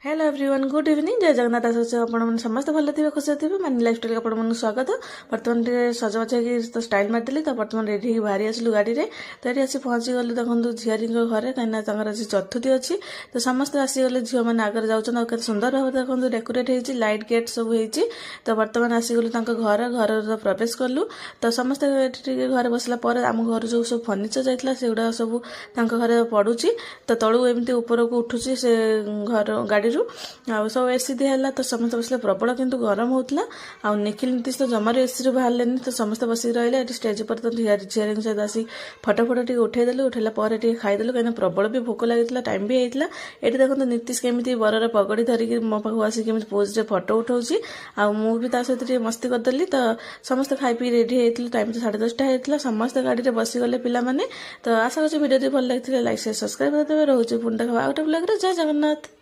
Hello everyone good evening जय जगन्नाथ आशा आपने समस्त भल थे खुशी थे मानी लाइफ स्टाइल आपको स्वागत बर्तमान सजबाज तो स्टाइल मारदेली तो बर्तमान रेडी होगी बाहरी आसलु गाड़ी में तो ये आसी पहुँची गलु देखो झीआरी घरे कहीं आज चतुर्थी अच्छी तो समस्त आसीगले झील मैंने आगे जाऊँ सुंदर भाव देखो डेकोरेट होती लाइट गेट सब होती तो बर्तमान आसीगलु घर घर प्रवेश कलु तो समस्त घर बसला आम घर जो सब फर्निचर जाइला से गुड़ा सब घर पड़ुची तो तलू एमती ऊपर को उठुची से घर गाड़ी आउ सब एसी दिहला तो समस्त बसले प्रबल किंतु गरम होता आ निखिल नीतीश तो जमार एसी रू बाहर तो समस्त बसिक रही स्टेज पर तो झीआरी सहित आसी फटो फटो टी उठेदेलु उठेला खाईदेलु कहीं प्रबल भी भोक लगी टाइम भी होता ये देखो नीतीश केमी बरर पगड़ी धरिकी मो पाक आसिक पोज फटो उठाऊँगी भी ता सहित मस्ती करदेली तो समस्त खाई पी रेडी होती टाइम तो 10:30 होता समस्त गाड़ी में बसीगले पिला तो आशा कर भिडियो भल लगी लाइक शेयर सब्सक्राइब करदे रोचे पुणी देखा आउट ब्लॉग जय जगन्नाथ।